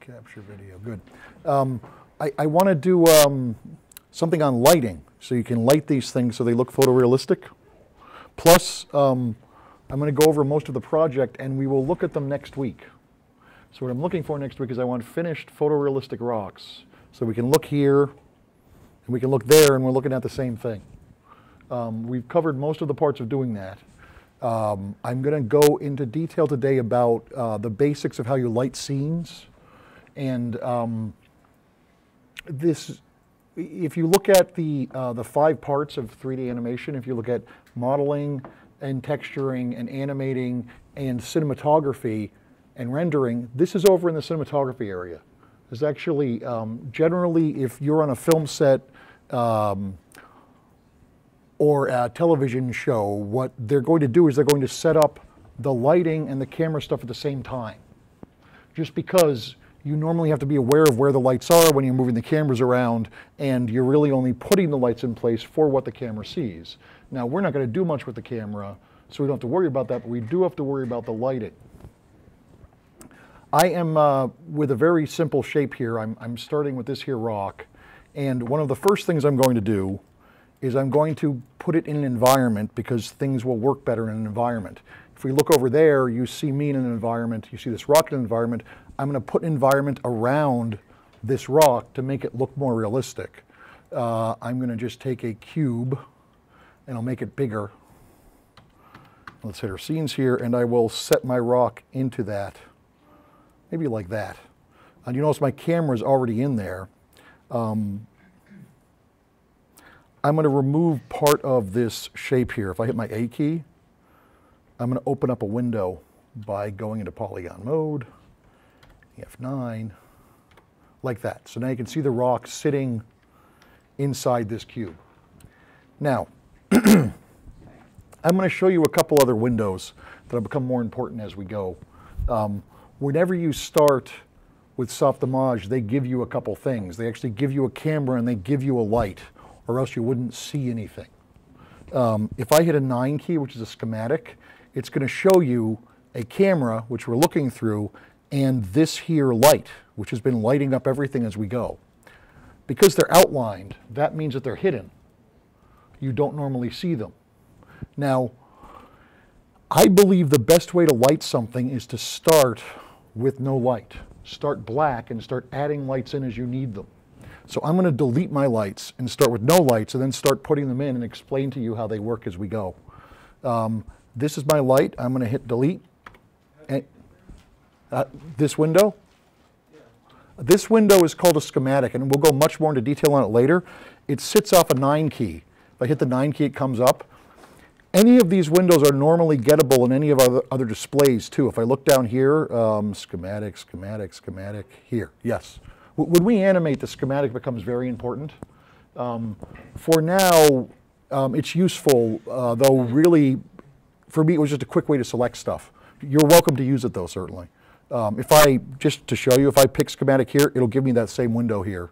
Capture video, good. I want to do something on lighting, so you can light these things so they look photorealistic. Plus, I'm going to go over most of the project, and we will look at them next week. So what I'm looking for next week is I want finished photorealistic rocks. So we can look here, and we can look there, and we're looking at the same thing. We've covered most of the parts of doing that. I'm going to go into detail today about the basics of how you light scenes. And if you look at the 5 parts of 3D animation, if you look at modeling and texturing and animating and cinematography and rendering, this is over in the cinematography area. There's actually, generally, if you're on a film set or a television show, what they're going to do is they're going to set up the lighting and the camera stuff at the same time. Just because you normally have to be aware of where the lights are when you're moving the cameras around, and you're really only putting the lights in place for what the camera sees. Now, we're not going to do much with the camera, so we don't have to worry about that, but we do have to worry about the lighting. I am with a very simple shape here. I'm starting with this here rock, and one of the first things I'm going to do is I'm going to put it in an environment, because things will work better in an environment. If we look over there, you see me in an environment, you see this rock in an environment. I'm going to put an environment around this rock to make it look more realistic. I'm going to just take a cube and I'll make it bigger. Let's hit our scenes here, and I will set my rock into that, maybe like that. And you notice my camera is already in there. I'm going to remove part of this shape here. If I hit my A key, I'm going to open up a window by going into polygon mode, F9, like that. So now you can see the rock sitting inside this cube. Now, I'm going to show you a couple other windows that will become more important as we go. Whenever you start with Softimage, they give you a couple things. They actually give you a camera and they give you a light, or else you wouldn't see anything. If I hit a 9 key, which is a schematic, it's going to show you a camera, which we're looking through, and this here light, which has been lighting up everything as we go. Because they're outlined, that means that they're hidden. You don't normally see them. Now, I believe the best way to light something is to start with no light. Start black and start adding lights in as you need them. So I'm going to delete my lights and start with no lights, and then start putting them in and explain to you how they work as we go. This is my light. I'm going to hit delete. And, this window? This window is called a schematic, and we'll go much more into detail on it later. It sits off a 9 key. If I hit the 9 key, it comes up. Any of these windows are normally gettable in any of our other displays too. If I look down here, schematic, schematic, schematic, here, yes. When we animate, the schematic becomes very important. For now, it's useful, though really, for me, it was just a quick way to select stuff. You're welcome to use it though, certainly. Just to show you, if I pick schematic here, it'll give me that same window here.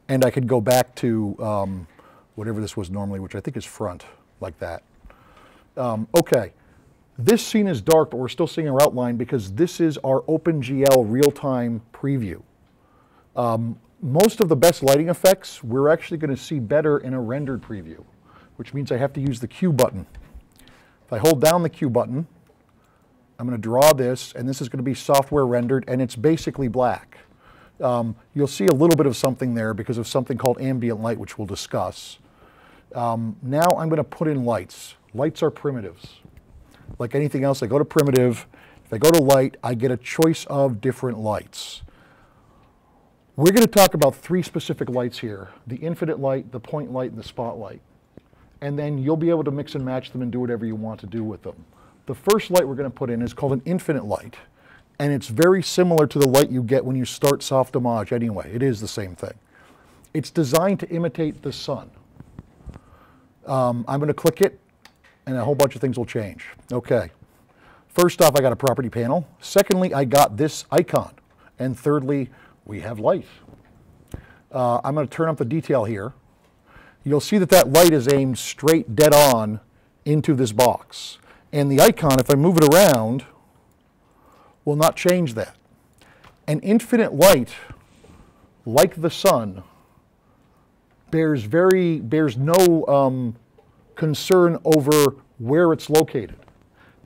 And I could go back to whatever this was normally, which I think is front, like that. Okay, this scene is dark, but we're still seeing our outline because this is our OpenGL real-time preview. Most of the best lighting effects, we're actually going to see better in a rendered preview, which means I have to use the Q button. If I hold down the Q button, I'm going to draw this, and this is going to be software rendered, and it's basically black. You'll see a little bit of something there because of something called ambient light, which we'll discuss. Now I'm going to put in lights. Lights are primitives. Like anything else, I go to primitive. If I go to light, I get a choice of different lights. We're going to talk about 3 specific lights here: the infinite light, the point light, and the spotlight. And then you'll be able to mix and match them and do whatever you want to do with them. The first light we're going to put in is called an infinite light. And it's very similar to the light you get when you start Softimage anyway. It is the same thing. It's designed to imitate the sun. I'm going to click it, and a whole bunch of things will change. Okay. First off, I got a property panel. Secondly, I got this icon. And thirdly, we have light. I'm going to turn up the detail here. You'll see that that light is aimed straight dead on into this box. And the icon, if I move it around, will not change that. An infinite light, like the sun, bears no concern over where it's located.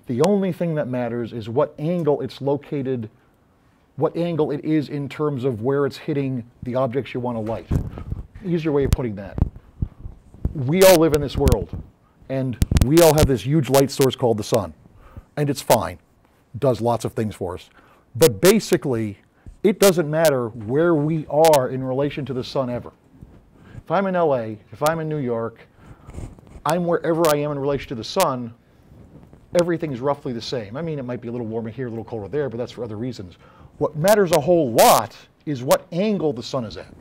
The only thing that matters is what angle it's located, what angle it is in terms of where it's hitting the objects you want to light. Easier way of putting that. We all live in this world, and we all have this huge light source called the sun, and it's fine. It does lots of things for us. But basically, it doesn't matter where we are in relation to the sun ever. If I'm in LA, if I'm in New York, I'm wherever I am in relation to the sun, everything's roughly the same. I mean, it might be a little warmer here, a little colder there, but that's for other reasons. What matters a whole lot is what angle the sun is at.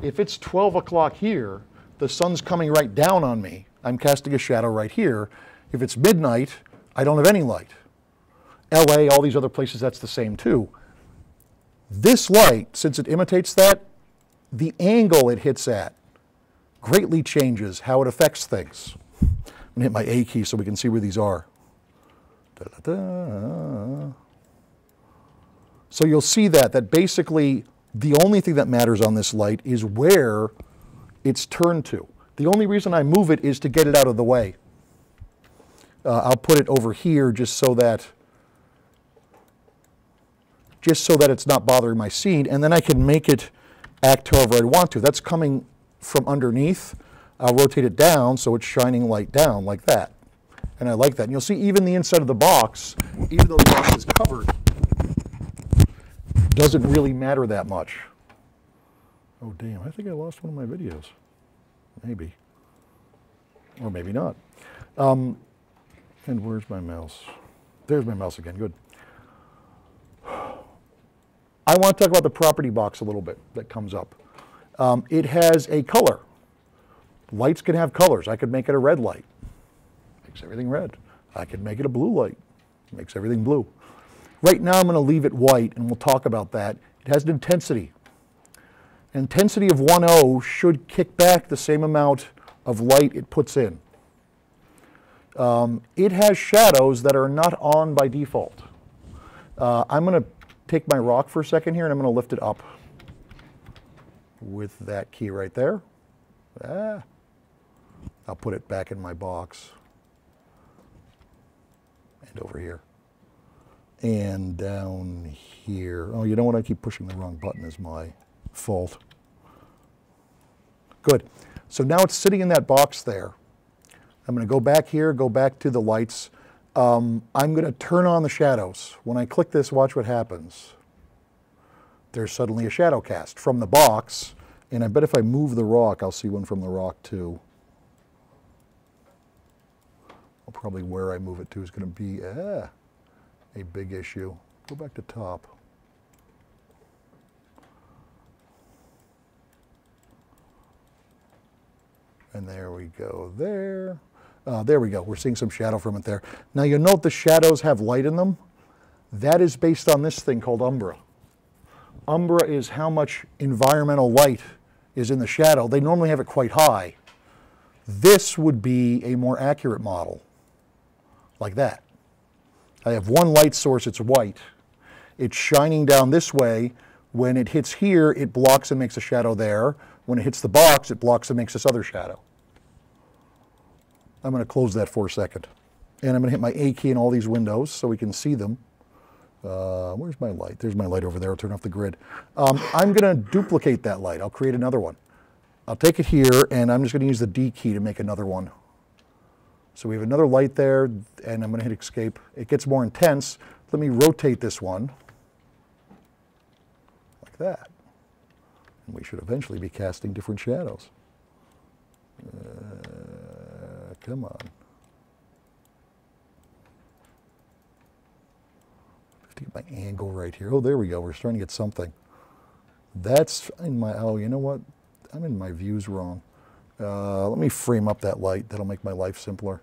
If it's 12 o'clock here, the sun's coming right down on me. I'm casting a shadow right here. If it's midnight, I don't have any light. LA, all these other places, that's the same too. This light, since it imitates that, the angle it hits at greatly changes how it affects things. I'm going to hit my A key so we can see where these are. Da-da-da. So you'll see that basically the only thing that matters on this light is where it's turned to. The only reason I move it is to get it out of the way. I'll put it over here just so that it's not bothering my scene, and then I can make it act however I want to. That's coming from underneath. I'll rotate it down so it's shining light down like that. And I like that. And you'll see even the inside of the box, even though the box is covered, doesn't really matter that much. Oh damn, I think I lost one of my videos. Maybe. Or maybe not. And where's my mouse? There's my mouse again, good. I want to talk about the property box a little bit that comes up. It has a color. Lights can have colors. I could make it a red light. Makes everything red. I could make it a blue light. Makes everything blue. Right now I'm going to leave it white, and we'll talk about that. It has an intensity. An intensity of 1.0 should kick back the same amount of light it puts in. It has shadows that are not on by default. I'm going to take my rock for a second here, and I'm going to lift it up with that key right there. I'll put it back in my box and over here and down here. Oh, you know what? I keep pushing the wrong button is my fault. Good. So now it's sitting in that box there. I'm going to go back here, go back to the lights. I'm going to turn on the shadows. When I click this, watch what happens. There's suddenly a shadow cast from the box, and I bet if I move the rock, I'll see one from the rock too. Well, probably where I move it to is going to be a big issue. Go back to top. And there we go there. There we go. We're seeing some shadow from it there. Now you'll note the shadows have light in them. That is based on this thing called umbra. Umbra is how much environmental light is in the shadow. They normally have it quite high. This would be a more accurate model, like that. I have one light source, it's white. It's shining down this way. When it hits here, it blocks and makes a shadow there. When it hits the box, it blocks and makes this other shadow. I'm going to close that for a second. And I'm going to hit my A key in all these windows so we can see them. Where's my light? There's my light over there. I'll turn off the grid. I'm going to duplicate that light. I'll create another one. I'll take it here, and I'm just going to use the D key to make another one. So we have another light there, and I'm going to hit escape. It gets more intense. Let me rotate this one like that. And we should eventually be casting different shadows. Come on. To get my angle right here. Oh, there we go. We're starting to get something. That's in my, oh, you know what? I'm in my views wrong. Let me frame up that light. That'll make my life simpler.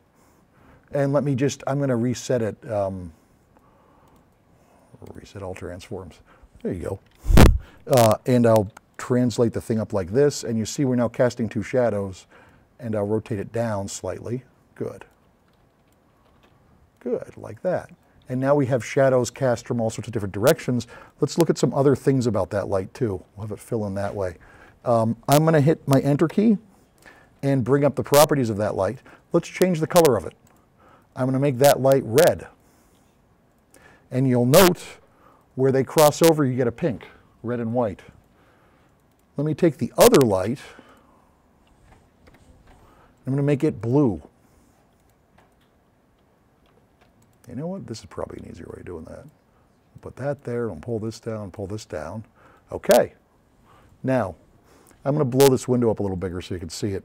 And let me just, I'm going to reset it. Reset all transforms. There you go. And I'll translate the thing up like this. And you see we're now casting two shadows. And I'll rotate it down slightly. Good. Good, like that. And now we have shadows cast from all sorts of different directions. Let's look at some other things about that light too. We'll have it fill in that way. I'm going to hit my Enter key and bring up the properties of that light. Let's change the color of it. I'm going to make that light red. And you'll note where they cross over, you get a pink, red and white. Let me take the other light. I'm going to make it blue. You know what? This is probably an easier way of doing that. Put that there and pull this down, pull this down. Okay. Now, I'm going to blow this window up a little bigger so you can see it.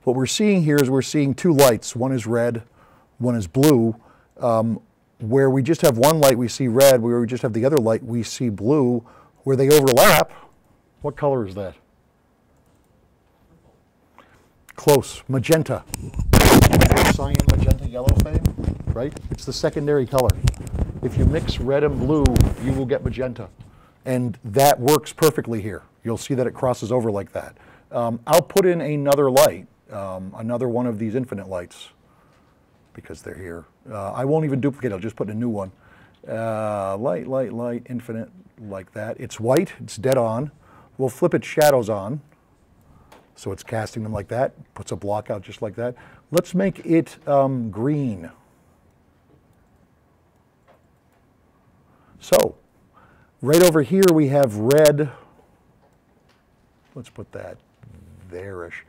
What we're seeing here is we're seeing two lights. One is red, one is blue. Where we just have one light, we see red. Where we just have the other light, we see blue. Where they overlap, what color is that? Close, magenta. Cyan, magenta, yellow thing, right? It's the secondary color. If you mix red and blue, you will get magenta. And that works perfectly here. You'll see that it crosses over like that. I'll put in another light, another one of these infinite lights, because they're here. I won't even duplicate, I'll just put in a new one. Light, light, light, infinite, like that. It's white, it's dead on. We'll flip its shadows on. So it's casting them like that, puts a block out just like that. Let's make it green. So, right over here we have red. Let's put that there-ish.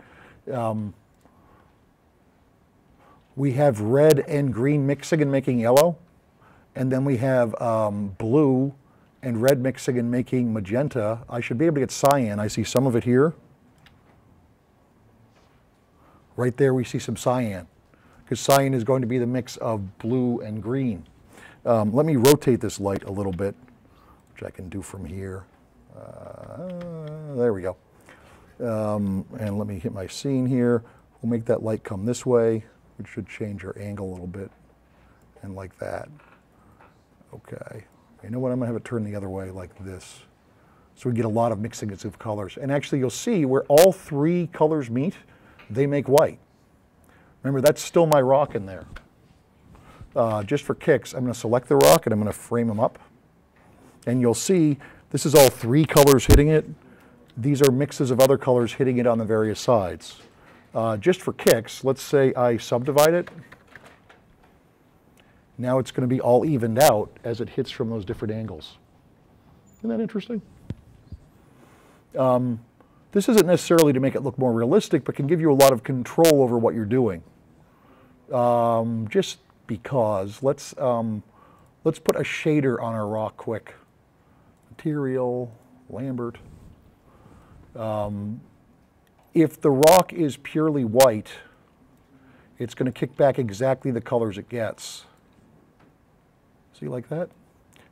We have red and green mixing and making yellow. And then we have blue and red mixing and making magenta. I should be able to get cyan. I see some of it here. Right there we see some cyan, because cyan is going to be the mix of blue and green. Let me rotate this light a little bit, which I can do from here. There we go. And let me hit my scene here. We'll make that light come this way, which should change our angle a little bit, and like that. Okay. You know what? I'm going to have it turn the other way like this. So we get a lot of mixing of colors. And actually you'll see where all three colors meet, they make white. Remember, that's still my rock in there. Just for kicks, I'm going to select the rock and I'm going to frame them up. And you'll see this is all three colors hitting it. These are mixes of other colors hitting it on the various sides. Just for kicks, let's say I subdivide it. Now it's going to be all evened out as it hits from those different angles. Isn't that interesting? This isn't necessarily to make it look more realistic, but can give you a lot of control over what you're doing. Just because, let's put a shader on our rock quick. Material, Lambert. If the rock is purely white, it's going to kick back exactly the colors it gets. See, like that?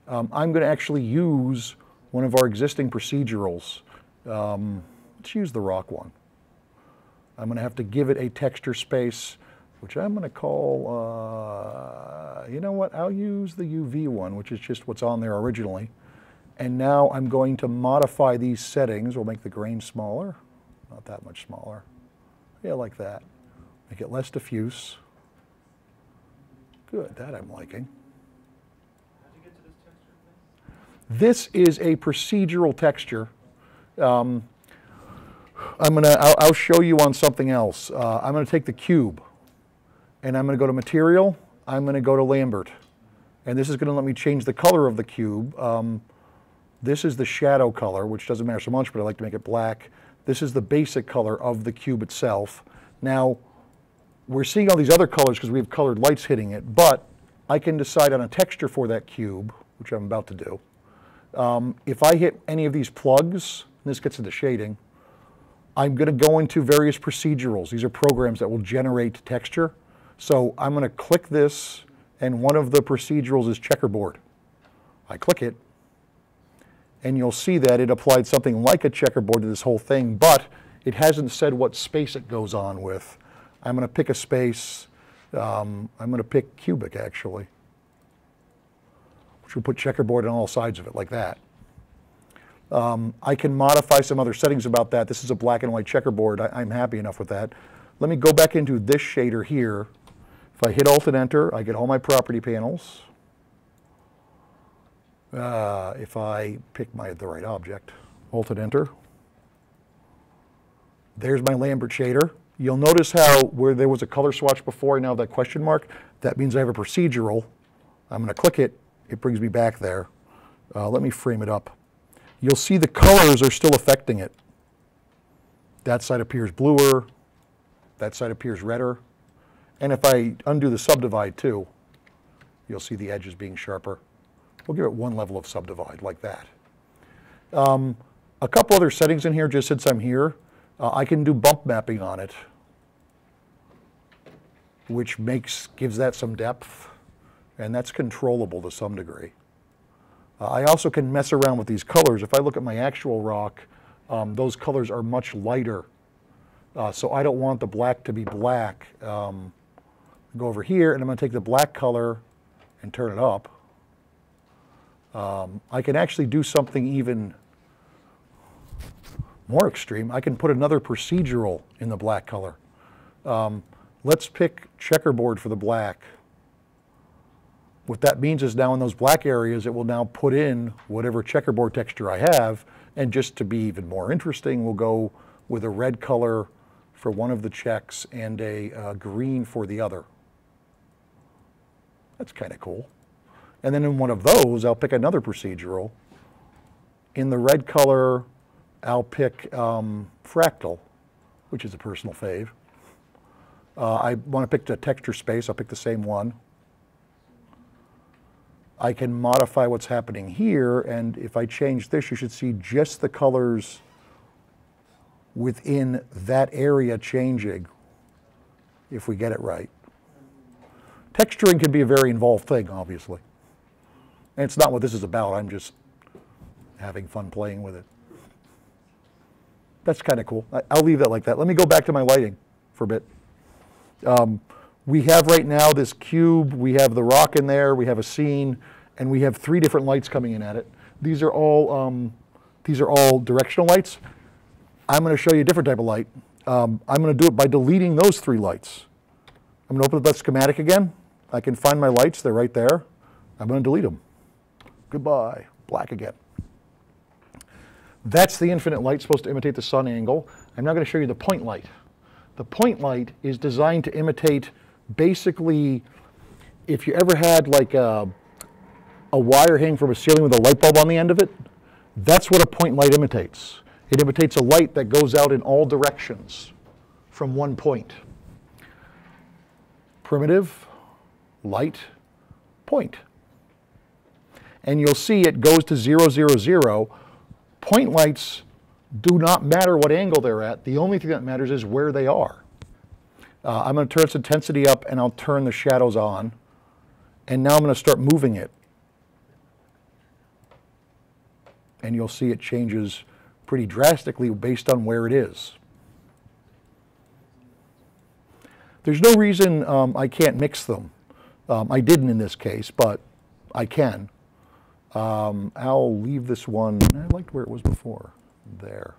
I'm going to actually use one of our existing procedurals. Let's use the rock one. I'm going to have to give it a texture space, which I'm going to call, you know what, I'll use the UV one, which is just what's on there originally. And now I'm going to modify these settings. We'll make the grain smaller, not that much smaller. Yeah, like that. Make it less diffuse. Good, that I'm liking. How did you get to this texture thing? This is a procedural texture. I'll show you on something else. I'm going to take the cube and I'm going to go to Material. I'm going to go to Lambert. And this is going to let me change the color of the cube. This is the shadow color, which doesn't matter so much, but I like to make it black. This is the basic color of the cube itself. Now, we're seeing all these other colors because we have colored lights hitting it, but I can decide on a texture for that cube, which I'm about to do. If I hit any of these plugs, and this gets into shading, I'm going to go into various procedurals. These are programs that will generate texture. So I'm going to click this, and one of the procedurals is checkerboard. I click it, and you'll see that it applied something like a checkerboard to this whole thing, but it hasn't said what space it goes on with. I'm going to pick a space. I'm going to pick cubic, actually, which will put checkerboard on all sides of it, like that. I can modify some other settings about that. This is a black and white checkerboard. I'm happy enough with that. Let me go back into this shader here. If I hit Alt and Enter, I get all my property panels. If I pick the right object, Alt and Enter. There's my Lambert shader. You'll notice how where there was a color swatch before, I now have that question mark. That means I have a procedural. I'm going to click it. It brings me back there. Let me frame it up. You'll see the colors are still affecting it. That side appears bluer. That side appears redder. And if I undo the subdivide too, you'll see the edges being sharper. We'll give it one level of subdivide like that. A couple other settings in here just since I'm here. I can do bump mapping on it, which gives that some depth, and that's controllable to some degree. I also can mess around with these colors. If I look at my actual rock, those colors are much lighter. So I don't want the black to be black. Go over here, and I'm going to take the black color and turn it up. I can actually do something even more extreme. I can put another procedural in the black color. Let's pick checkerboard for the black. What that means is now in those black areas, it will now put in whatever checkerboard texture I have. And just to be even more interesting, we'll go with a red color for one of the checks and a green for the other. That's kind of cool. And then in one of those, I'll pick another procedural. In the red color, I'll pick fractal, which is a personal fave. I want to pick the texture space. I'll pick the same one. I can modify what's happening here, and if I change this, you should see just the colors within that area changing, if we get it right. Texturing can be a very involved thing, obviously. And it's not what this is about. I'm just having fun playing with it. That's kind of cool. I'll leave that like that. Let me go back to my lighting for a bit. We have right now this cube, we have the rock in there, we have a scene, and we have 3 different lights coming in at it. These are all directional lights. I'm going to show you a different type of light. I'm going to do it by deleting those 3 lights. I'm going to open up that schematic again. I can find my lights, they're right there. I'm going to delete them. Goodbye, black again. That's the infinite light supposed to imitate the sun angle. I'm now going to show you the point light. The point light is designed to imitate basically, if you ever had like a wire hanging from a ceiling with a light bulb on the end of it, that's what a point light imitates. It imitates a light that goes out in all directions from one point. Primitive, light, point. And you'll see it goes to 0, 0, 0. Point lights do not matter what angle they're at. The only thing that matters is where they are. I'm going to turn its intensity up, and I'll turn the shadows on. And now I'm going to start moving it. And you'll see it changes pretty drastically based on where it is. There's no reason I can't mix them. I didn't in this case, but I can. I'll leave this one. I liked where it was before. There.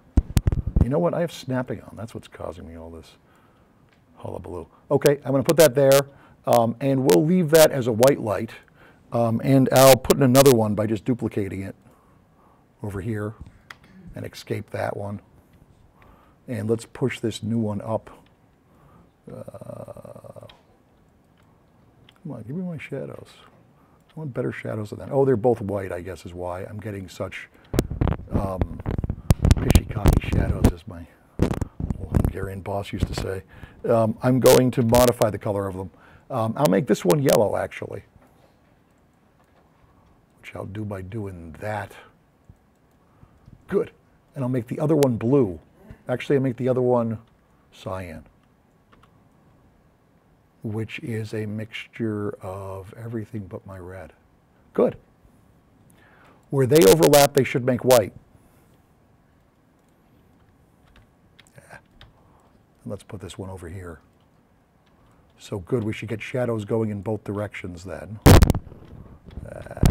You know what? I have snapping on. That's what's causing me all this hullabaloo. Okay, I'm going to put that there, and we'll leave that as a white light, and I'll put in another one by just duplicating it over here and escape that one. And let's push this new one up. Come on, give me my shadows. I want better shadows than that. Oh, they're both white, I guess is why I'm getting such pishy-cocky shadows, as my Hungarian boss used to say. I'm going to modify the color of them. I'll make this one yellow, actually, which I'll do by doing that. Good. And I'll make the other one blue. Actually, I'll make the other one cyan, which is a mixture of everything but my red. Good. Where they overlap, they should make white. Yeah. And let's put this one over here. So good, we should get shadows going in both directions then. There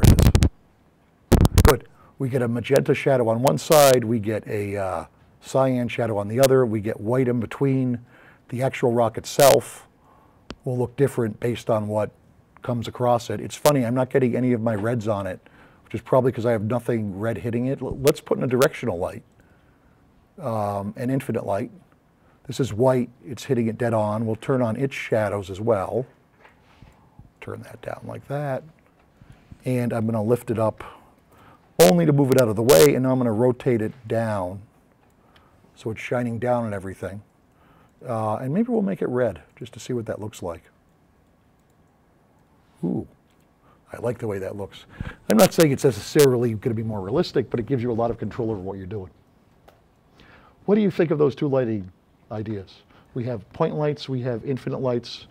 it is. Good. We get a magenta shadow on one side, we get a cyan shadow on the other, we get white in between. The actual rock itself will look different based on what comes across it. It's funny, I'm not getting any of my reds on it, which is probably because I have nothing red hitting it. Let's put in a directional light, an infinite light. This is white, it's hitting it dead on. We'll turn on its shadows as well. Turn that down like that. And I'm going to lift it up only to move it out of the way, and now I'm going to rotate it down so it's shining down on everything. And maybe we'll make it red just to see what that looks like. Ooh, I like the way that looks. I'm not saying it's necessarily going to be more realistic, but it gives you a lot of control over what you're doing. What do you think of those two lighting ideas? We have point lights, we have infinite lights.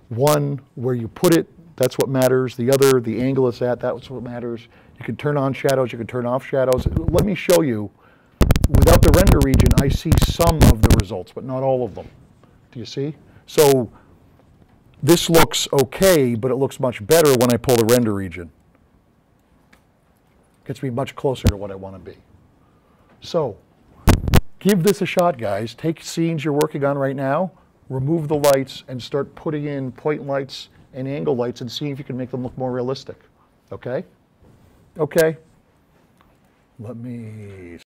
One, where you put it, that's what matters. The other, the angle it's at, that's what matters. You can turn on shadows, you can turn off shadows. Let me show you. Without the render region, I see some of the results, but not all of them. Do you see? So this looks okay, but it looks much better when I pull the render region. Gets me much closer to what I want to be. So give this a shot, guys. Take scenes you're working on right now, remove the lights, and start putting in point lights and angle lights and see if you can make them look more realistic. Okay? Okay. Let me